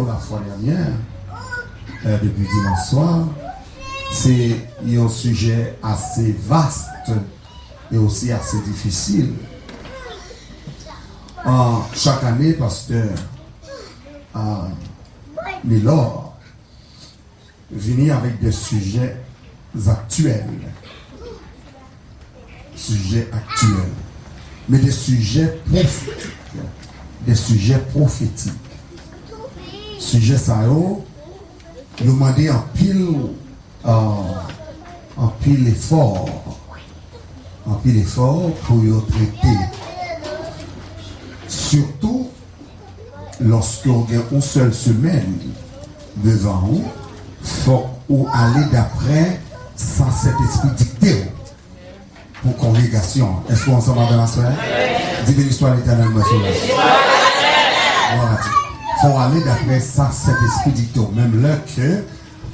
la fois dernière, depuis dimanche soir, c'est un sujet assez vaste et aussi assez difficile. Chaque année, pasteur Milord vient avec des sujets actuels. Mais des sujets prophétiques. Des sujets prophétiques. Sujet ça, nous demander en pile effort pour y traiter. Surtout lorsque vous avez une seule semaine devant vous, il faut aller d'après sans cet esprit dicté pour congrégation. Est-ce qu'on s'en va dans la soirée? Dis-moi l'histoire de l'Éternel, monsieur. Voilà. Il faut aller d'après ça, cet esprit dicté. Même là que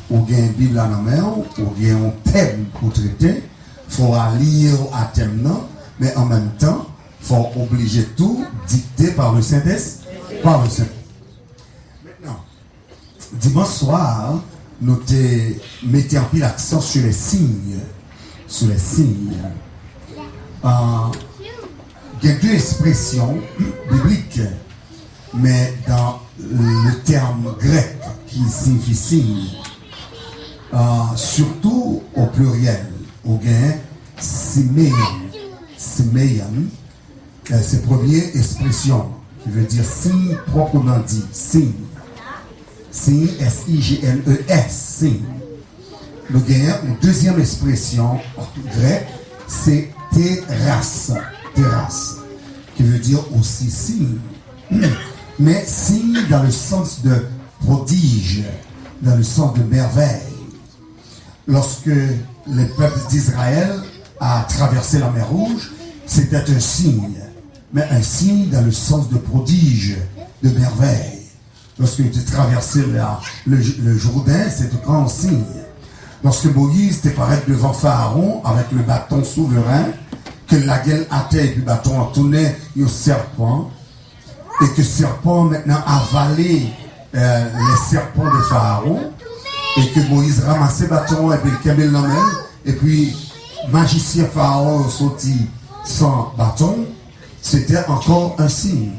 vous avez une Bible à la main, vous avez un thème pour traiter, il faut lire à thème, non? Mais en même temps, il faut obliger tout dicté par le Saint-Esprit. Maintenant, dimanche soir, nous mettons en pile l'accent sur les signes. Il y a deux expressions bibliques, mais dans le terme grec qui signifie signe, surtout au pluriel, au gain, siméon, c'est la première expression qui veut dire signe proprement dit, signe, S-I-G-N-E-S, signe. Nous gagnons une deuxième expression grecque, c'est terrasse, qui veut dire aussi signe, mais signe dans le sens de prodige, dans le sens de merveille. Lorsque le peuple d'Israël a traversé la mer Rouge, c'était un signe, mais un signe dans le sens de prodige, de merveille. Lorsque tu traversais le Jourdain, c'était un grand signe. Lorsque Moïse était paraît devant Pharaon avec le bâton souverain, que la gueule atteint et puis le bâton a tourné au serpent, et que le serpent maintenant avalé les serpents de Pharaon, et que Moïse ramassait le bâton et puis le camel l'emmène, et puis magicien Pharaon sorti sans bâton, c'était encore un signe.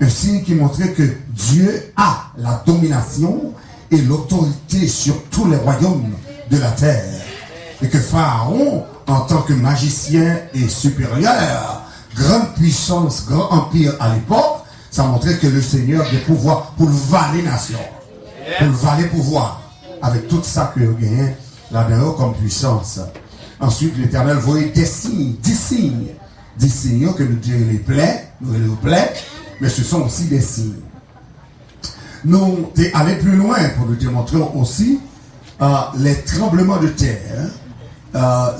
Un signe qui montrait que Dieu a la domination et l'autorité sur tous les royaumes de la terre. Et que Pharaon, en tant que magicien et supérieur, grande puissance, grand empire à l'époque, ça montrait que le Seigneur a des pouvoirs pour le valer nation. Pour le valer pouvoir. Avec tout ça que vous gagnez là-dedans comme puissance. Ensuite, l'Éternel voyait des signes, 10 signes. 10 signes que nous dirions les plaies, mais ce sont aussi des signes. Nous sommes allés plus loin pour nous démontrer aussi les tremblements de terre,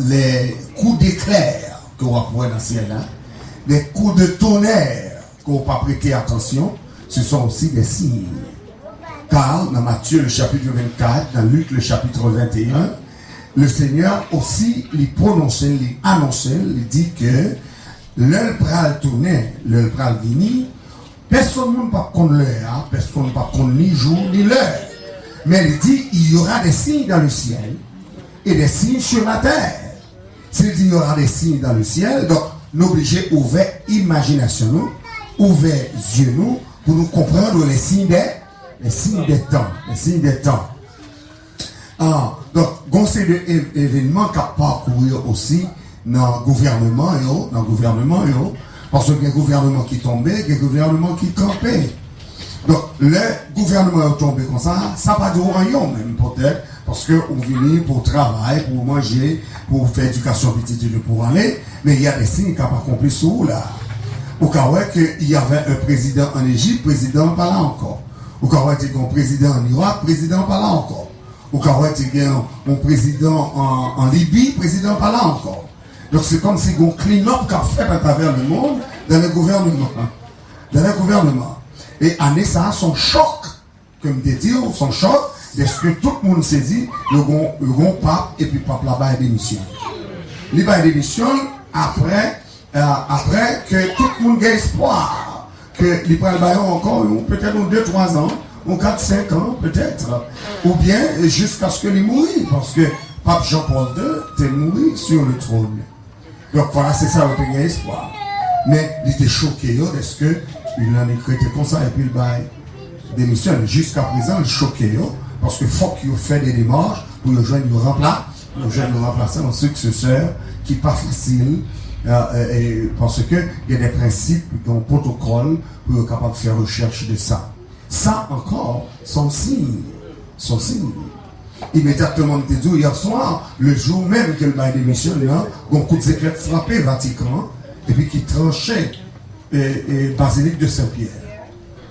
les coups d'éclair qu'on va voir dans le ciel, les coups de tonnerre qu'on va pas prêter attention, ce sont aussi des signes. Car dans Matthieu le chapitre 24, dans Luc le chapitre 21, le Seigneur aussi lui prononçait, lui annonçait, lui dit que l'heure pral tourner, l'heure pral venir, personne ne peut pas connaître l'heure, personne ne peut pas connaître ni jour ni l'heure. Mais il dit il y aura des signes dans le ciel et des signes sur la terre. S'il dit il y aura des signes dans le ciel, donc nous obligés ouvrir imagination nous, ouvrir yeux nous pour nous comprendre les signes des temps. Donc, il y a des événements qui parcourent aussi dans le gouvernement, parce qu'il y a un gouvernement qui tombait, il y a un gouvernement qui campait. Donc, le gouvernement est tombé comme ça, ça va du royaume même peut-être, parce qu'on vient pour travailler, pour manger, pour faire éducation petite pour aller, mais il y a des signes qui n'ont pas compris sous là. Au cas où il y avait un président en Égypte, président pas là encore. Au cas où il y a un président en Irak, président pas là encore. Au cas où il y a un président en Libye, président pas là encore. Donc c'est comme si on clean-up qu'a fait à travers le monde dans le gouvernement. Et année ça, son choc, comme des dire, son choc, est-ce que tout le monde s'est dit, le grand pape, et puis pape là-bas est démission. Il va démission après que tout le monde ait espoir, que il va encore, peut-être 2-3 ans, ou 4-5 ans peut-être, ou bien jusqu'à ce que les mourir, parce que Pape Jean-Paul II était mort sur le trône. Donc voilà, c'est ça le premier espoir. Mais il était choqué, est-ce que il en écrit comme ça et puis il va démissionner. Jusqu'à présent, il choqué, parce qu'il faut qu'il fait des démarches pour le joindre le remplaçant, un successeur qui n'est pas facile, parce qu'il y a des principes, un protocole pour être capable de faire recherche de ça. Ça encore, son signe. Immédiatement, on dit hier soir, le jour même qu'il va démissionner, un coup de éclat frappé Vatican, et puis qui tranchait Basilique de Saint-Pierre.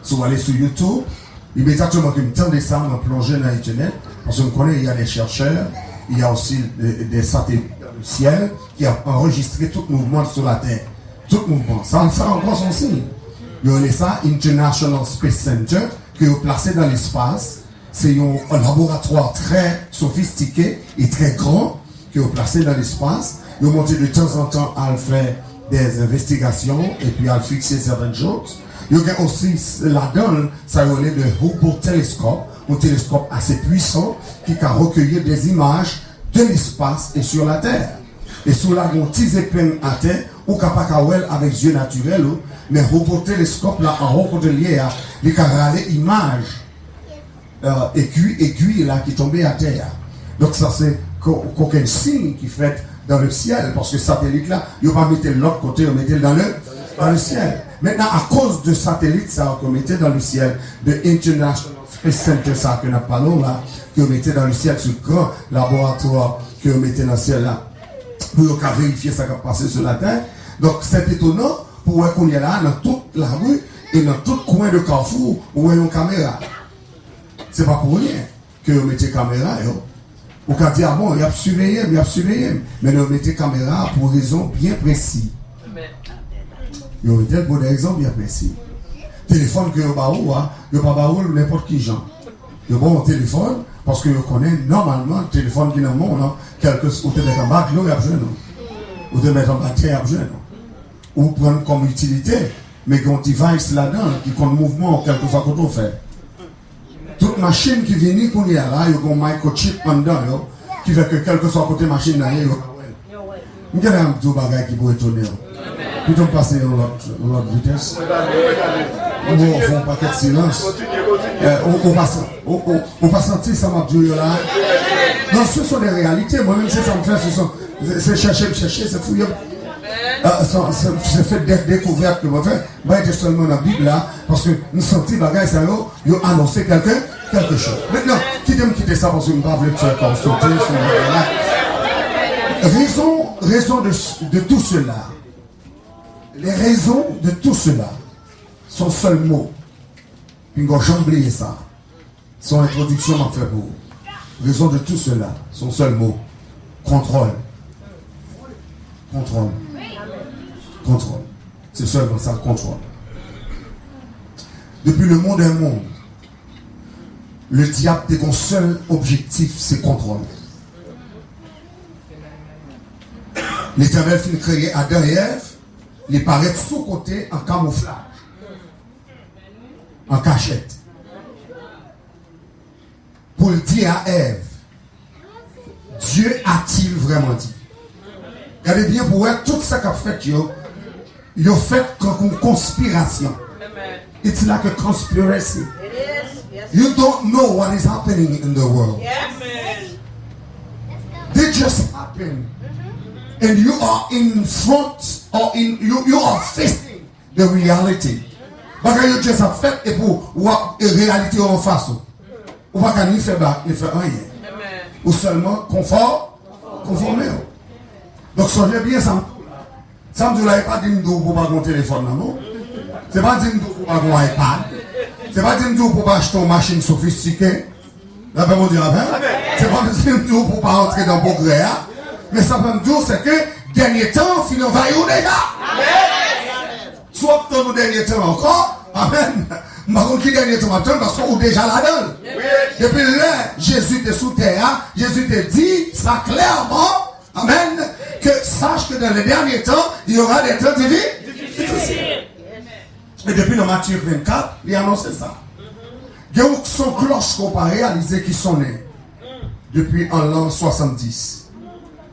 Si vous allez sur YouTube, immédiatement que je me ça, on plongé dans Internet, parce qu'on connaît, il y a des chercheurs, il y a aussi des satellites dans le ciel qui ont enregistré tout mouvement sur la Terre. Tout mouvement. Ça encore son signe. Il y a ça, International Space Center, qui est placé dans l'espace. C'est un laboratoire très sophistiqué et très grand qui est placé dans l'espace. Ils ont monté de temps en temps à faire des investigations et puis à fixer certaines choses. Il y a aussi là-dedans, ça relève le Hubble Telescope, un télescope assez puissant qui a recueilli des images de l'espace et sur la Terre. Et sur la petite épingle à terre, ou capable avec les yeux naturels, mais le Hubble Telescope là, en rencontre lié à les images aiguille là qui tombait à terre. Donc ça c'est qu'aucun signe qui fait dans le ciel, parce que satellite là, il ne va pas mettre de l'autre côté, il mettre dans le ciel. Maintenant, à cause de satellite, ça qu'on mettait dans le ciel, de International Space Center, ça que nous parlons là, qu'on mettait dans le ciel, ce grand laboratoire qu'on mettait dans le ciel là, pour vérifier ça qui a passé sur la terre. Donc c'est étonnant pour voir qu'on est là, dans toute la rue et dans tout coin de Carrefour, où il y a une caméra. C'est pas pour rien que vous mettez caméra, yo. Ou quand dit, ah bon, il y a surveillé. Mais vous mettez caméra pour raison bien précise. Il y a peut-être pour des exemples bien précis. Téléphone que vous avez, vous pas n'importe qui gens. Vous avez un téléphone, parce que vous connaissez normalement le téléphone qui est dans le monde, quelque chose, vous devez mettre en bas de l'eau et à besoin. Vous devez mettre en batterie à besoin. Ou prendre comme utilité, mais qu'on device là-dedans, qui compte mouvement, quelque chose qu'on fait. Toute machine qui vient qu'on y a là, il y a un microchip dedans, qui fait que quelque soit côté machine là, il y a un petit bagage qui peut étonner. Plutôt passer à l'autre vitesse. On fait un paquet de silence. On va sentir ça m'a dit là. Non, ce sont des réalités. Moi-même, c'est ça me fait. C'est chercher, c'est fouiller. C'est fait des découvertes que je fais. Je suis seulement dans la Bible là, parce que nous sentons que bagage ça ils ont annoncé quelque chose. Maintenant, qui t'aime quitter ça parce que je ne vais pas vous faire comme sauter sur le raison de tout cela. Les raisons de tout cela, son seul mot, puis j'ai oublié ça, son introduction m'a fait pour vous. Raison de tout cela, son seul mot, contrôle. C'est seulement ça, contrôle. Depuis le monde d'un monde, le diable a son seul objectif, c'est contrôle. L'Éternel finit créer Adam et Ève, les paraître sous côté en camouflage, en cachette. Pour le dire à Ève, Dieu a-t-il vraiment dit? Regardez bien pour voir tout ça qu'a fait, il a fait comme une conspiration. It's like a conspiracy. You don't know what is happening in the world. They just happen. And you are in front, or you are facing the reality. Parce que you just have fait et pour voir la réalité en face. Ou pas ni faire rien. Ou seulement conformer. Donc songez bien ça. Ça me dit là, pas dire pour pas un téléphone non. C'est pas dire pour pas un iPad. C'est pas dire pour pas acheter une machine sophistiquée. Là ben on dit c'est pas dire pour pas entrer dans le progrès. Mais ça peut me dire c'est que dernier temps, finalement, va y déjà. Soit dans le dernier temps encore, amen. Par contre, qui dernier temps attend parce qu'on est déjà là-dedans. Depuis là, Jésus était sous terre, Jésus te dit ça clairement, amen, que sache que dans les derniers temps, il y aura des temps difficiles. Et depuis le Matthieu 24, il a annoncé ça. Il y a son cloche qu'on peut réaliser qui sont nés depuis en l'an 70.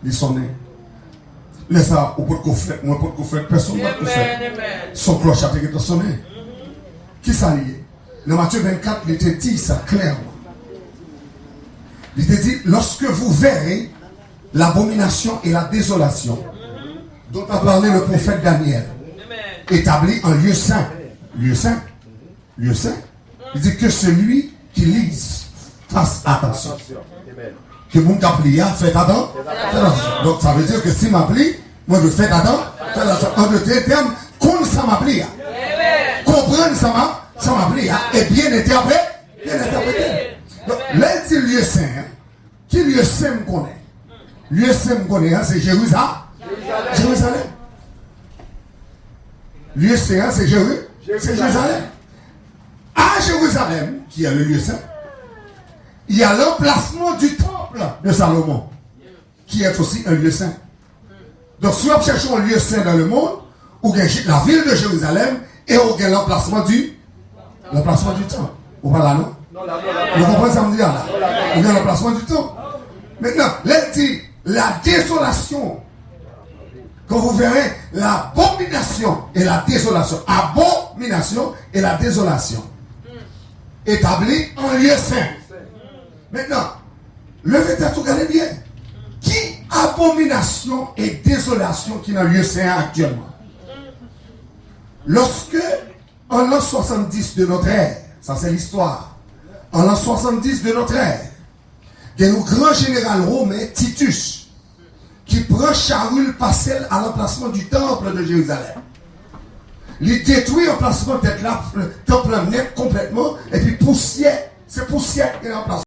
Ils sont nés. Laisse ça, au pot de coffret, moi, pot de coffret, personne ne peut faire. Son cloche a été sonné. Qui ça lié? Dans Matthieu 24, il était dit ça clairement. Il était dit, lorsque vous verrez l'abomination et la désolation dont a parlé le prophète Daniel, établi en lieu saint. Lieu saint. Lieu saint. Il dit que celui qui lise fasse attention. Que mon caplia fait attention. Donc ça veut dire que si m'appli, moi je fais attention. En deux termes, qu'on ça m'appli. Comprendre ça m'appli. Et bien interprété. Bien interprété. Donc là, il dit lieu saint. Qui lieu saint me connaît? Lieu saint me connaît, c'est Jérusalem. Jérusalem. Lieu saint, c'est Jérusalem. À Jérusalem, qui est le lieu saint, il y a l'emplacement du temple de Salomon, qui est aussi un lieu saint. Donc, si on cherche un lieu saint dans le monde, ou la ville de Jérusalem, et on a l'emplacement du temple. Ou pas là, non? Vous comprenez ça me dit là? On a l'emplacement du temple. Maintenant, là, dit la désolation. Quand vous verrez l'abomination et la désolation, abomination et la désolation, établie en lieu saint. Maintenant, levez tête, regardez bien. Qui abomination et désolation qui est dans le lieu saint actuellement? Lorsque, en l'an 70 de notre ère, ça c'est l'histoire, en l'an 70 de notre ère, il y a un grand général romain, Titus, qui prend Charul Pasel à l'emplacement du temple de Jérusalem. Il détruit l'emplacement de le temple net complètement, et puis poussière, c'est poussière qui est l'emplacement.